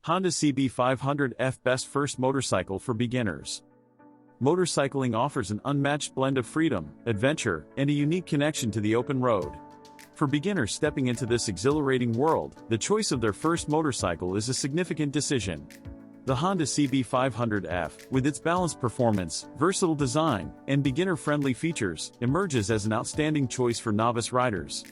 Honda CB500F Best First Motorcycle for Beginners. Motorcycling offers an unmatched blend of freedom, adventure, and a unique connection to the open road. For beginners stepping into this exhilarating world, the choice of their first motorcycle is a significant decision. The Honda CB500F, with its balanced performance, versatile design, and beginner-friendly features, emerges as an outstanding choice for novice riders.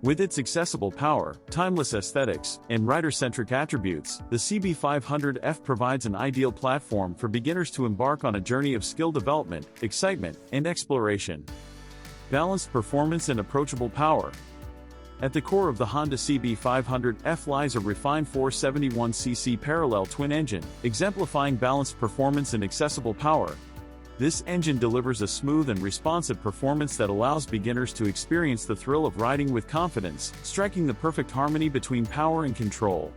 With its accessible power, timeless aesthetics, and rider-centric attributes, the CB500F provides an ideal platform for beginners to embark on a journey of skill development, excitement, and exploration. Balanced performance and approachable power. At the core of the Honda CB500F lies a refined 471cc parallel twin engine, exemplifying balanced performance and accessible power. This engine delivers a smooth and responsive performance that allows beginners to experience the thrill of riding with confidence, striking the perfect harmony between power and control.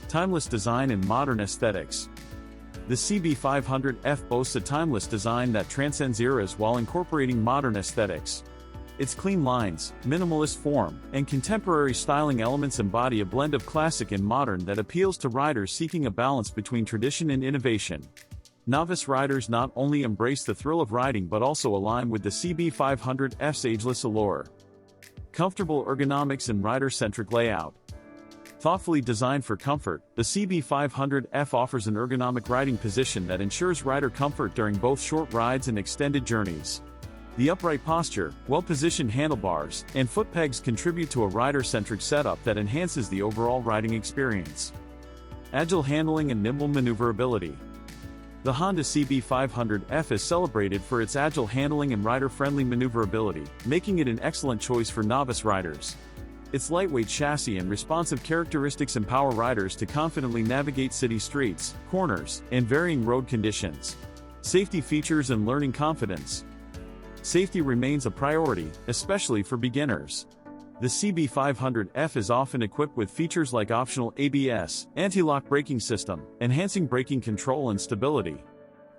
Timeless design and modern aesthetics. The CB500F boasts a timeless design that transcends eras while incorporating modern aesthetics. Its clean lines, minimalist form, and contemporary styling elements embody a blend of classic and modern that appeals to riders seeking a balance between tradition and innovation. Novice riders not only embrace the thrill of riding but also align with the CB500F's ageless allure. Comfortable ergonomics and rider-centric layout. Thoughtfully designed for comfort, the CB500F offers an ergonomic riding position that ensures rider comfort during both short rides and extended journeys. The upright posture, well-positioned handlebars, and foot pegs contribute to a rider-centric setup that enhances the overall riding experience. Agile handling and nimble maneuverability. The Honda CB500F is celebrated for its agile handling and rider-friendly maneuverability, making it an excellent choice for novice riders. Its lightweight chassis and responsive characteristics empower riders to confidently navigate city streets, corners, and varying road conditions. Safety features and learning confidence. Safety remains a priority, especially for beginners. The CB500F is often equipped with features like optional ABS, anti-lock braking system, enhancing braking control and stability.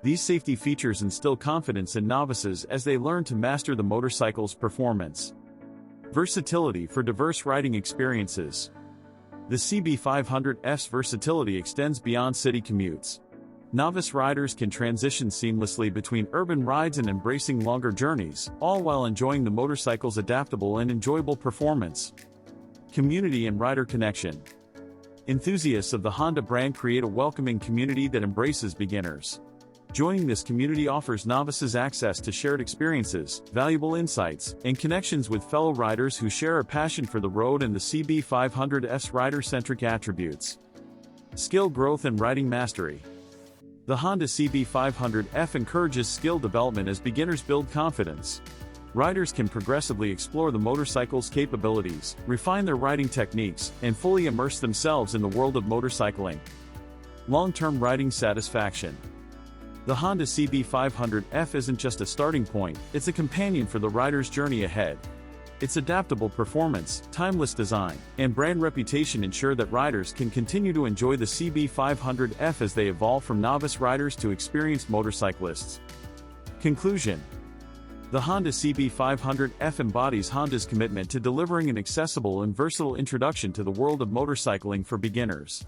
These safety features instill confidence in novices as they learn to master the motorcycle's performance. Versatility for diverse riding experiences. The CB500F's versatility extends beyond city commutes. Novice riders can transition seamlessly between urban rides and embracing longer journeys, all while enjoying the motorcycle's adaptable and enjoyable performance. Community and rider connection. Enthusiasts of the Honda brand create a welcoming community that embraces beginners. Joining this community offers novices access to shared experiences, valuable insights, and connections with fellow riders who share a passion for the road and the CB500F's rider-centric attributes. Skill growth and riding mastery. The Honda CB500F encourages skill development as beginners build confidence. Riders can progressively explore the motorcycle's capabilities, refine their riding techniques, and fully immerse themselves in the world of motorcycling. Long-term riding satisfaction. The Honda CB500F isn't just a starting point, it's a companion for the rider's journey ahead. Its adaptable performance, timeless design, and brand reputation ensure that riders can continue to enjoy the CB500F as they evolve from novice riders to experienced motorcyclists. Conclusion. The Honda CB500F embodies Honda's commitment to delivering an accessible and versatile introduction to the world of motorcycling for beginners.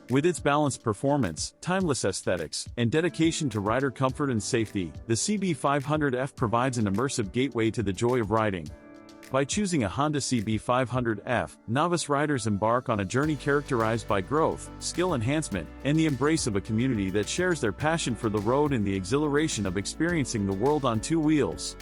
With its balanced performance, timeless aesthetics, and dedication to rider comfort and safety, the CB500F provides an immersive gateway to the joy of riding. By choosing a Honda CB500F, novice riders embark on a journey characterized by growth, skill enhancement, and the embrace of a community that shares their passion for the road and the exhilaration of experiencing the world on two wheels.